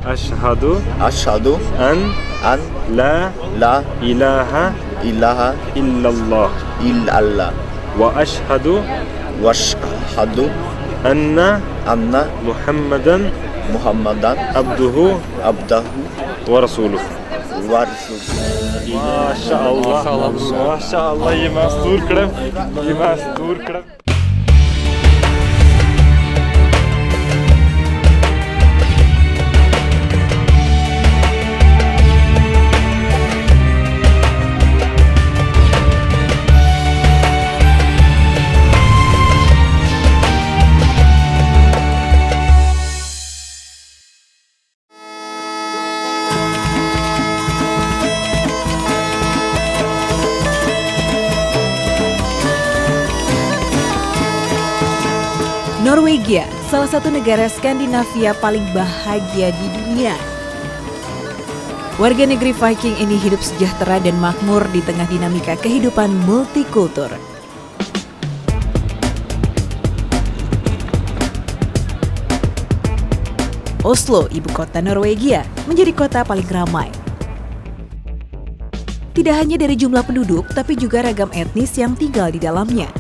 Asyhadu Asyhadu an an la la ilaha ilaha illallah illallah wa asyhadu wasyhadu anna anna Muhammadan Muhammadan abduhu abdahu wa rasuluh. wa rasuluh. Masyaallah. Masyaallah ये मस्तूर कड़म. ये मस्तूर कड़म. Norwegia, salah satu negara Skandinavia paling bahagia di dunia. Warga negeri Viking ini hidup sejahtera dan makmur di tengah dinamika kehidupan multikultur. Oslo, ibu kota Norwegia, menjadi kota paling ramai. Tidak hanya dari jumlah penduduk, tapi juga ragam etnis yang tinggal di dalamnya.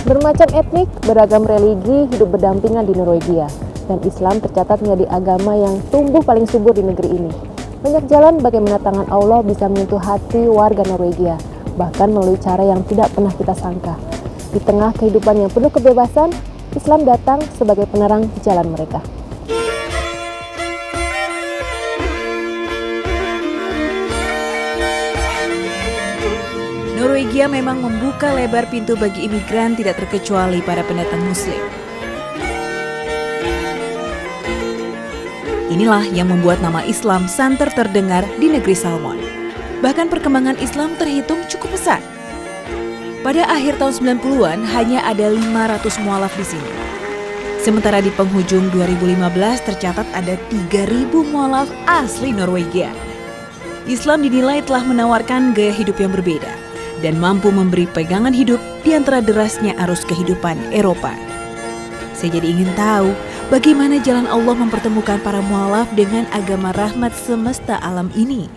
Bermacam etnik, beragam religi hidup berdampingan di Norwegia, dan Islam tercatat menjadi agama yang tumbuh paling subur di negeri ini. Banyak jalan bagaimana tangan Allah bisa menyentuh hati warga Norwegia, bahkan melalui cara yang tidak pernah kita sangka. Di tengah kehidupan yang penuh kebebasan, Islam datang sebagai penerang jalan mereka. Norwegia memang membuka lebar pintu bagi imigran, tidak terkecuali para pendatang Muslim. Inilah yang membuat nama Islam santer terdengar di negeri Salmon. Bahkan perkembangan Islam terhitung cukup pesat. Pada akhir tahun 90-an hanya ada 500 mualaf di sini. Sementara di penghujung 2015 tercatat ada 3.000 mualaf asli Norwegia. Islam dinilai telah menawarkan gaya hidup yang berbeda dan mampu memberi pegangan hidup di antara derasnya arus kehidupan Eropa. Saya jadi ingin tahu bagaimana jalan Allah mempertemukan para mualaf dengan agama rahmat semesta alam ini.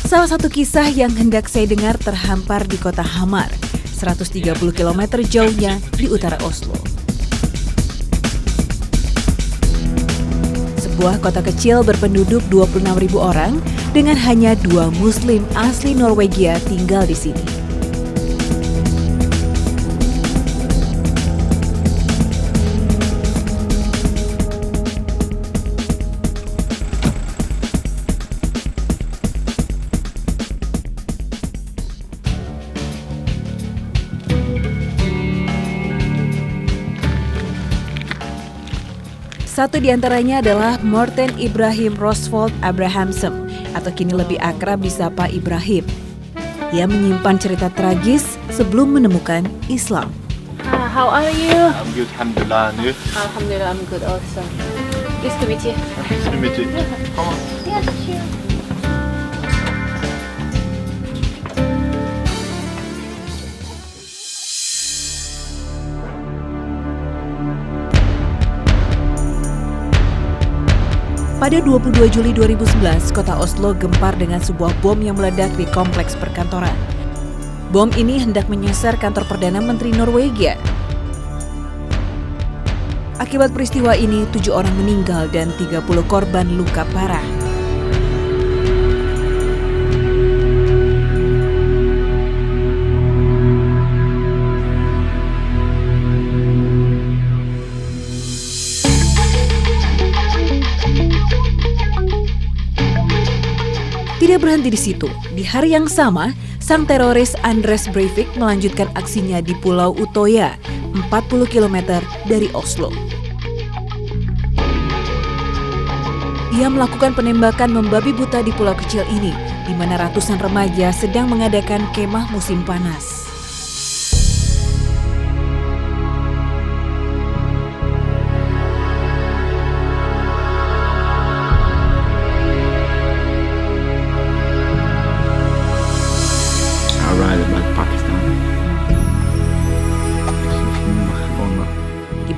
Salah satu kisah yang hendak saya dengar terhampar di kota Hamar, 130 km jauhnya di utara Oslo. Sebuah kota kecil berpenduduk 26.000 orang dengan hanya 2 Muslim asli Norwegia tinggal di sini. Satu di antaranya adalah Morten Ibrahim Rosvold Abrahamsen, atau kini lebih akrab disapa Ibrahim. Ia menyimpan cerita tragis sebelum menemukan Islam. How are you? I'm good, alhamdulillah. And you? Alhamdulillah, I'm good also. Nice to meet you. Nice to meet you. Come on. Yes, sure. Pada 22 Juli 2011, kota Oslo gempar dengan sebuah bom yang meledak di kompleks perkantoran. Bom ini hendak menyasar kantor Perdana Menteri Norwegia. Akibat peristiwa ini, 7 orang meninggal dan 30 korban luka parah. Tidak berhenti di situ. Di hari yang sama, sang teroris Anders Breivik melanjutkan aksinya di Pulau Utoya, 40 km dari Oslo. Ia melakukan penembakan membabi buta di pulau kecil ini, di mana ratusan remaja sedang mengadakan kemah musim panas.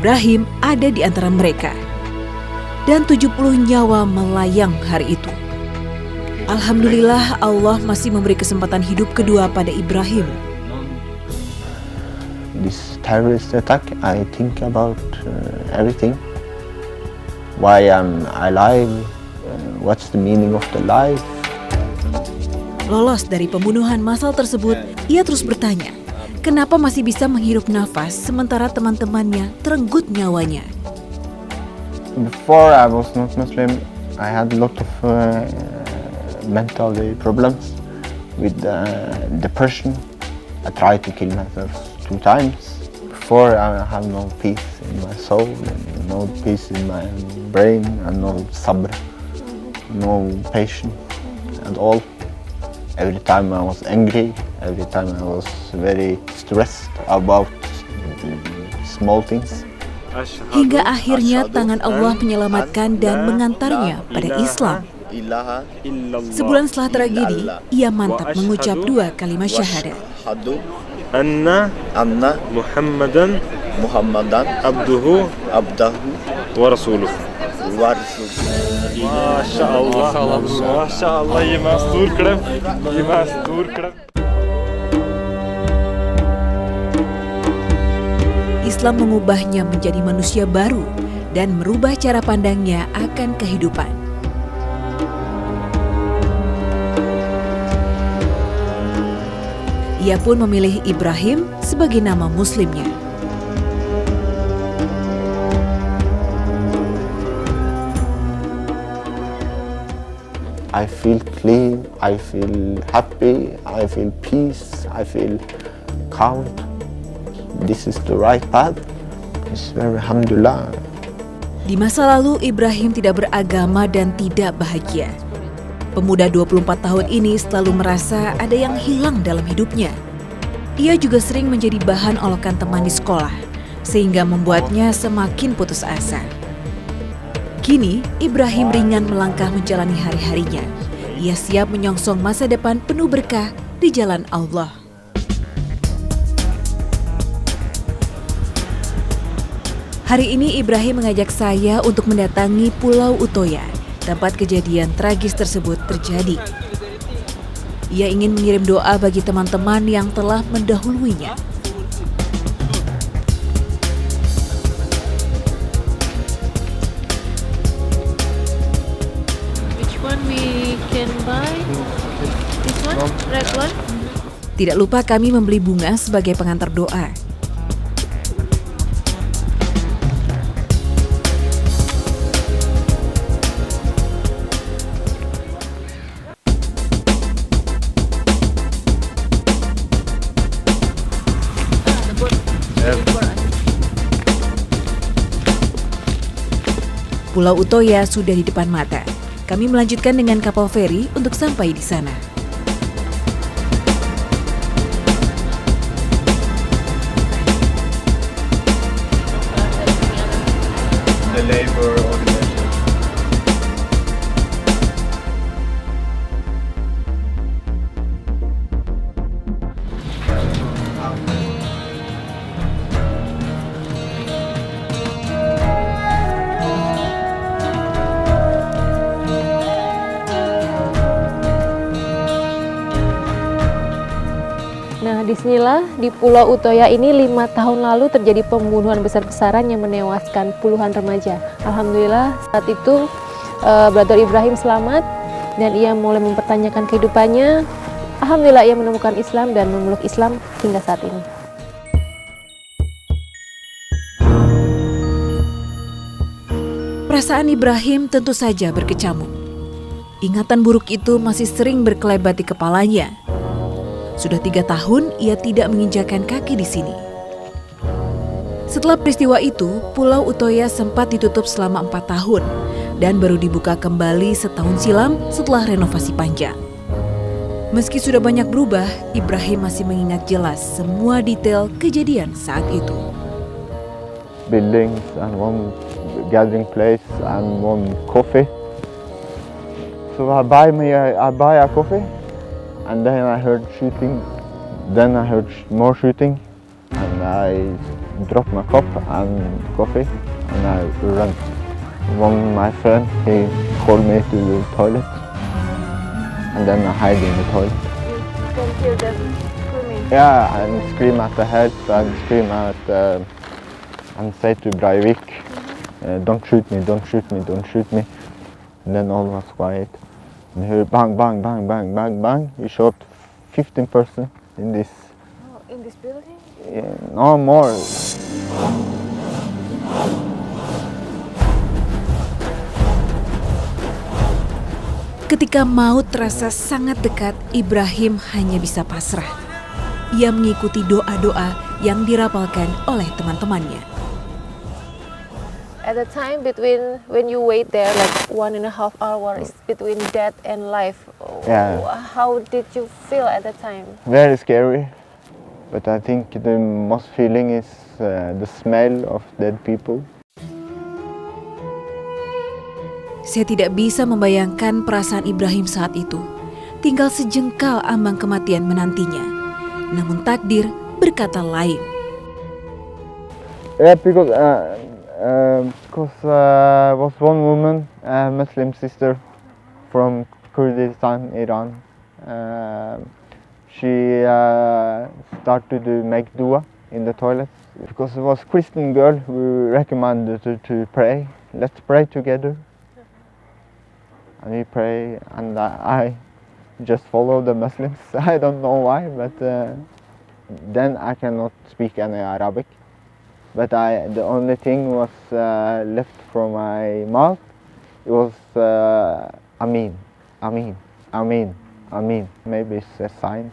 Ibrahim ada di antara mereka. Dan 70 nyawa melayang hari itu. Alhamdulillah Allah masih memberi kesempatan hidup kedua pada Ibrahim. This terrorist attack, I think about everything. Why I'm alive, what's the meaning of the life. Lolos dari pembunuhan massal tersebut, ia terus bertanya, kenapa masih bisa menghirup nafas sementara teman-temannya terenggut nyawanya. Before I was not Muslim, I had a lot of mental problems with depression. I tried to kill myself 2 times. Before, I have no peace in my soul, no peace in my brain, and no sabr, no patience at all. Every time I was angry, every time I was very stressed about small things. Hingga akhirnya tangan Allah menyelamatkan dan mengantarnya pada Islam. Sebulan setelah tragedi, ia mantap mengucap 2 kalimat syahadat. Anna Muhammadan abduhu wa rasuluh. Masya Allah, Masya Allah, ye mastur kadam. Islam mengubahnya menjadi manusia baru dan merubah cara pandangnya akan kehidupan. Ia pun memilih Ibrahim sebagai nama muslimnya. I feel clean, I feel happy, I feel peace, I feel calm. This is the right path. It's very alhamdulillah. Di masa lalu, Ibrahim tidak beragama dan tidak bahagia. Pemuda 24 tahun ini selalu merasa ada yang hilang dalam hidupnya. Ia juga sering menjadi bahan olokan teman di sekolah, sehingga membuatnya semakin putus asa. Kini, Ibrahim ringan melangkah menjalani hari-harinya. Ia siap menyongsong masa depan penuh berkah di jalan Allah. Hari ini Ibrahim mengajak saya untuk mendatangi Pulau Utoya, tempat kejadian tragis tersebut terjadi. Ia ingin mengirim doa bagi teman-teman yang telah mendahuluinya. Which one we can buy? This one, red one? Tidak lupa kami membeli bunga sebagai pengantar doa. Pulau Utoya sudah di depan mata. Kami melanjutkan dengan kapal feri untuk sampai di sana. The labor organization. Nah, disinilah di Pulau Utoya ini 5 tahun lalu terjadi pembunuhan besar-besaran yang menewaskan puluhan remaja. Alhamdulillah saat itu Brother Ibrahim selamat dan ia mulai mempertanyakan kehidupannya. Alhamdulillah ia menemukan Islam dan memeluk Islam hingga saat ini. Perasaan Ibrahim tentu saja berkecamuk. Ingatan buruk itu masih sering berkelebat di kepalanya. Sudah 3 tahun ia tidak menginjakan kaki di sini. Setelah peristiwa itu, Pulau Utoya sempat ditutup selama 4 tahun dan baru dibuka kembali setahun silam setelah renovasi panjang. Meski sudah banyak berubah, Ibrahim masih mengingat jelas semua detail kejadian saat itu. Buildings and one gathering place and one coffee. So I buy a coffee. And then I heard shooting, then I heard more shooting, and I drop my cup and coffee, and I run. One of my friend, he called me to the toilet, and then I hide in the toilet. You can hear them screaming. Yeah, and scream at the head, and scream at, and say to Breivik, don't shoot me, don't shoot me, don't shoot me. And then all was quiet. And he heard bang, bang, bang, bang, bang, bang. He shot 15 person in this, Oh, in this building? no more. Ketika maut terasa sangat dekat, Ibrahim hanya bisa pasrah. Ia mengikuti doa-doa yang dirapalkan oleh teman-temannya. At the time between when you wait there, like 1.5 hours between death and life, Yeah. how did you feel at that time? Very scary, but I think the most feeling is the smell of dead people. Saya tidak bisa membayangkan perasaan Ibrahim saat itu. Tinggal sejengkal ambang kematian menantinya. Namun takdir berkata lain. Yeah, because was one woman, a Muslim sister from Kurdistan, Iran. She started to make dua in the toilet because it was Christian girl who recommended to pray. Let's pray together. And we pray, and I just follow the Muslims. I don't know why, but then I cannot speak any Arabic. But the only thing was left from my mouth. It was Amin, Amin, Amin, Amin. Maybe it's a sign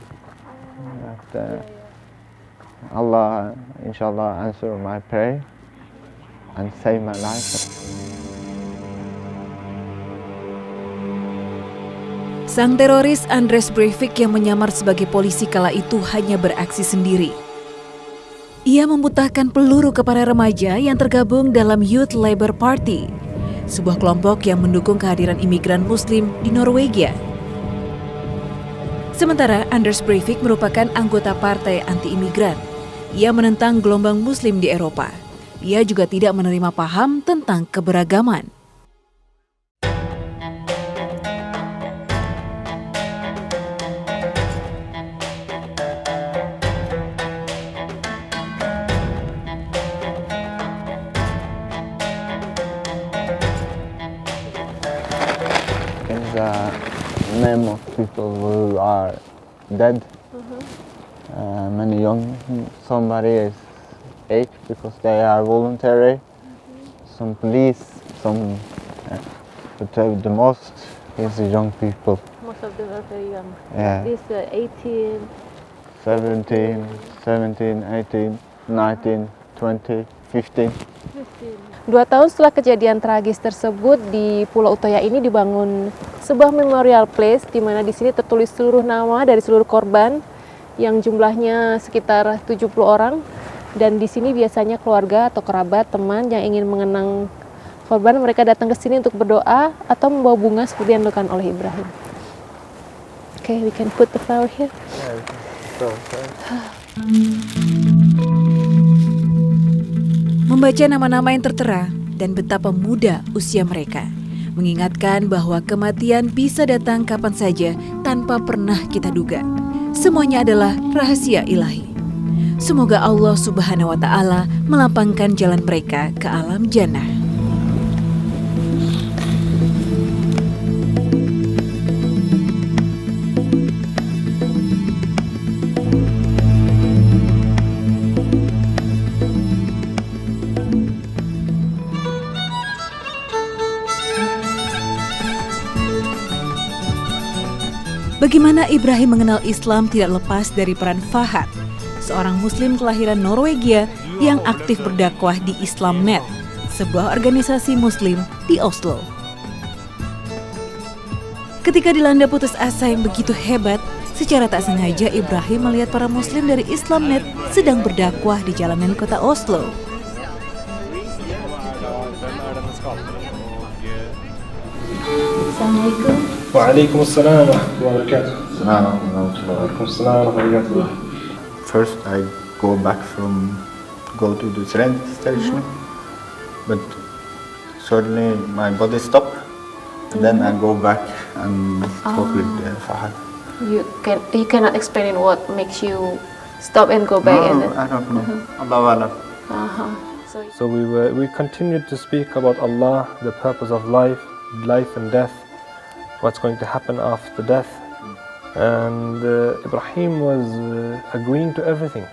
that Allah, inshallah, answer my prayer and save my life. Sang teroris Andres Breivik yang menyamar sebagai polisi kala itu hanya beraksi sendiri. Ia membutahkan peluru kepada remaja yang tergabung dalam Youth Labour Party, sebuah kelompok yang mendukung kehadiran imigran Muslim di Norwegia. Sementara Anders Breivik merupakan anggota partai anti-imigran. Ia menentang gelombang Muslim di Eropa. Ia juga tidak menerima paham tentang keberagaman. The name of people who are dead. Many young, somebody is 8 because they are voluntary. Some police, some, but the most is the young people. Most of them are very young. Yeah. This 18. 17, 18, 19, 20, 15. 2 tahun setelah kejadian tragis tersebut, di Pulau Utoya ini dibangun sebuah memorial place di mana di sini tertulis seluruh nama dari seluruh korban yang jumlahnya sekitar 70 orang, dan di sini biasanya keluarga atau kerabat, teman yang ingin mengenang korban, mereka datang ke sini untuk berdoa atau membawa bunga seperti yang dilakukan oleh Ibrahim. Okay, we can put the flower here. Membaca nama-nama yang tertera dan betapa muda usia mereka, mengingatkan bahwa kematian bisa datang kapan saja tanpa pernah kita duga. Semuanya adalah rahasia ilahi. Semoga Allah Subhanahu wa Ta'ala melapangkan jalan mereka ke alam jannah. Bagaimana Ibrahim mengenal Islam tidak lepas dari peran Fahad, seorang muslim kelahiran Norwegia yang aktif berdakwah di Islamnet, sebuah organisasi muslim di Oslo. Ketika dilanda putus asa yang begitu hebat, secara tak sengaja Ibrahim melihat para muslim dari Islamnet sedang berdakwah di jalanan kota Oslo. Assalamualaikum. Waalaikumsalam warahmatullahi wabarakatuh. Waalaikumsalam warahmatullahi wabarakatuh. Waalaikumsalam warahmatullahi wabarakatuh. First I go back from go to the train station, but suddenly my body stopped. And then I go back and talk with Fahad. You cannot explain what makes you stop and go back. No, I don't know. Allahu Alam. So we continued to speak about Allah, the purpose of life and death, what's going to happen after death. And Ibrahim was agreeing to everything.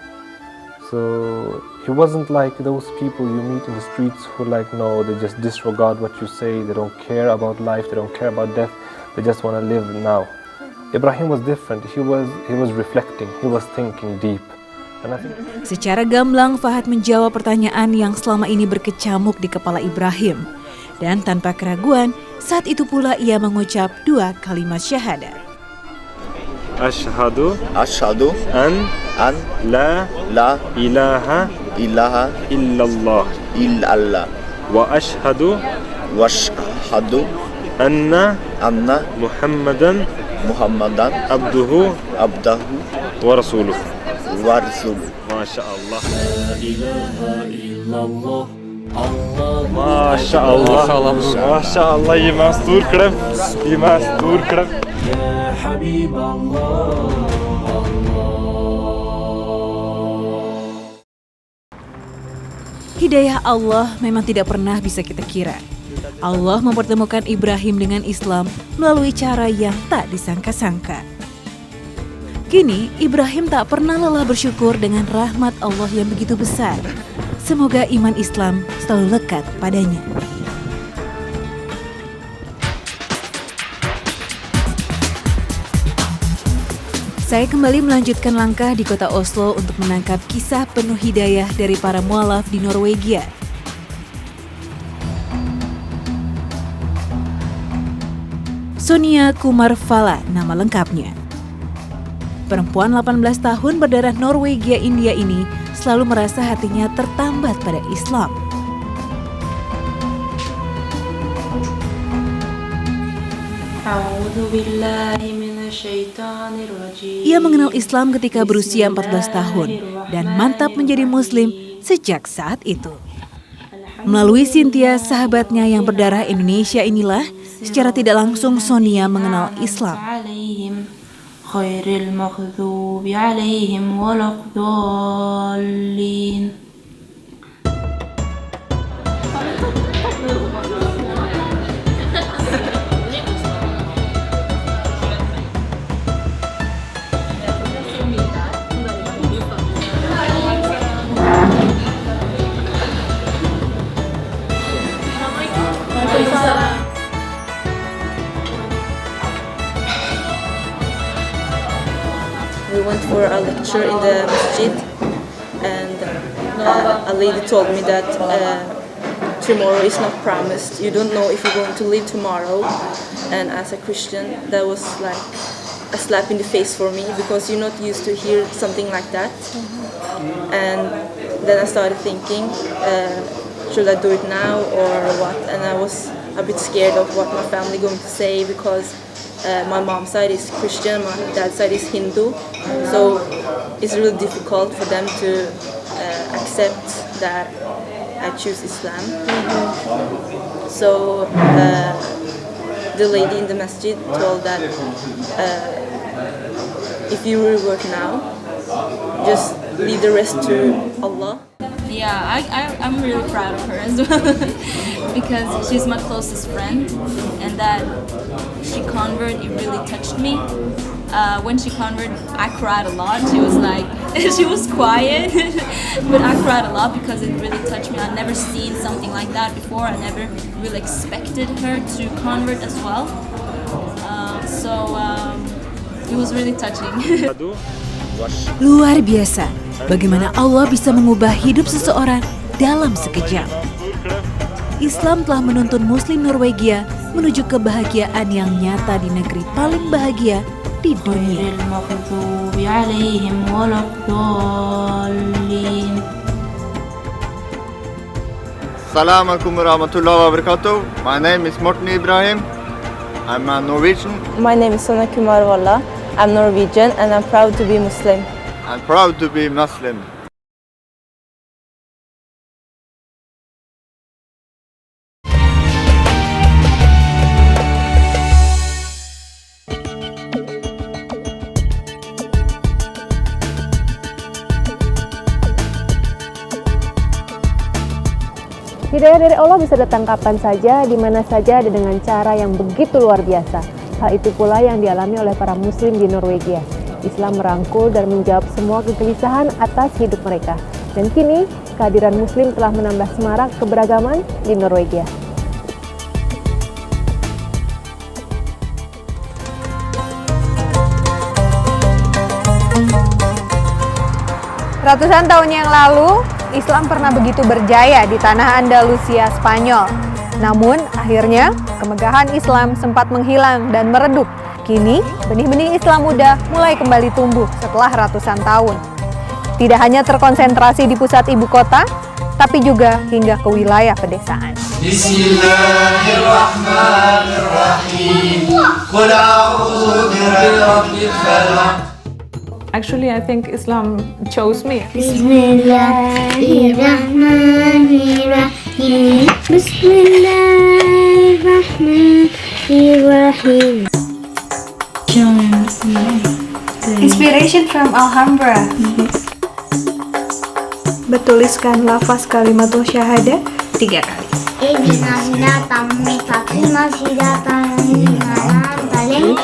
So he wasn't like those people you meet in the streets who no, they just disregard what you say, they don't care about life, they don't care about death, they just want to live now. Ibrahim was different. He was reflecting, he was thinking deep. And I think Secara gamblang, Fahad menjawab pertanyaan yang selama ini berkecamuk di kepala Ibrahim. Dan tanpa keraguan, saat itu pula ia mengucap 2 kalimat syahadat. Ashhadu an la ilaha illallah illallah wa ashhadu washhadu anna Muhammadan abduhu wa rasuluh. wa rasuluh. Masya Allah. Masya Allah. Masya Allah. Gi meg en stor klem. Gi meg en stor klem. Hidayah Allah memang tidak pernah bisa kita kira. Allah mempertemukan Ibrahim dengan Islam melalui cara yang tak disangka-sangka. Kini, Ibrahim tak pernah lelah bersyukur dengan rahmat Allah yang begitu besar. Semoga iman Islam selalu lekat padanya. Saya kembali melanjutkan langkah di kota Oslo untuk menangkap kisah penuh hidayah dari para mualaf di Norwegia. Sonia Kumarvala nama lengkapnya. Perempuan 18 tahun berdarah Norwegia India ini selalu merasa hatinya tertambat pada Islam. Ia mengenal Islam ketika berusia 14 tahun dan mantap menjadi Muslim sejak saat itu. Melalui Cynthia, sahabatnya yang berdarah Indonesia inilah, secara tidak langsung Sonia mengenal Islam. We went for a lecture in the masjid, and a lady told me that tomorrow is not promised. You don't know if you're going to live tomorrow. And as a Christian, that was like a slap in the face for me, because you're not used to hear something like that. And then I started thinking, should I do it now or what? And I was a bit scared of what my family going to say, because my mom's side is Christian, my dad's side is Hindu, so it's really difficult for them to accept that I choose Islam. So the lady in the masjid told that if you really work now, just leave the rest to Allah. Yeah, I'm really proud of her as well because she's my closest friend, and that she converted, it really touched me. When she converted, I cried a lot. She was like, she was quiet, but I cried a lot because it really touched me. I'd never seen something like that before. I never really expected her to convert as well. So it was really touching. Luar biasa, bagaimana Allah bisa mengubah hidup seseorang dalam sekejap. Islam telah menuntun Muslim Norwegia menuju kebahagiaan yang nyata di negeri paling bahagia di dunia. Assalamualaikum warahmatullahi wabarakatuh. My name is Morten Ibrahim. I'm a Norwegian. My name is Sonia Kumarvala. I'm Norwegian and I'm proud to be Muslim. I'm proud to be Muslim. Hidayah dari Allah bisa datang kapan saja, di mana saja, dan dengan cara yang begitu luar biasa. Hal itu pula yang dialami oleh para muslim di Norwegia. Islam merangkul dan menjawab semua kegelisahan atas hidup mereka. Dan kini, kehadiran muslim telah menambah semarak keberagaman di Norwegia. Ratusan tahun yang lalu, Islam pernah begitu berjaya di tanah Andalusia, Spanyol. Namun, akhirnya kemegahan Islam sempat menghilang dan meredup. Kini, benih-benih Islam muda mulai kembali tumbuh setelah ratusan tahun. Tidak hanya terkonsentrasi di pusat ibu kota, tapi juga hingga ke wilayah pedesaan. Bismillahirrahmanirrahim. Qul a'udzu birabbil falaq. Actually, I think Islam chose me. Bismillahirrahmanirrahim. Bismillahirrahmanirrahim. Inspiration from Alhambra. Bertuliskan lafaz kalimatul syahadah 3 kali. Bismillahirrahmanirrahim.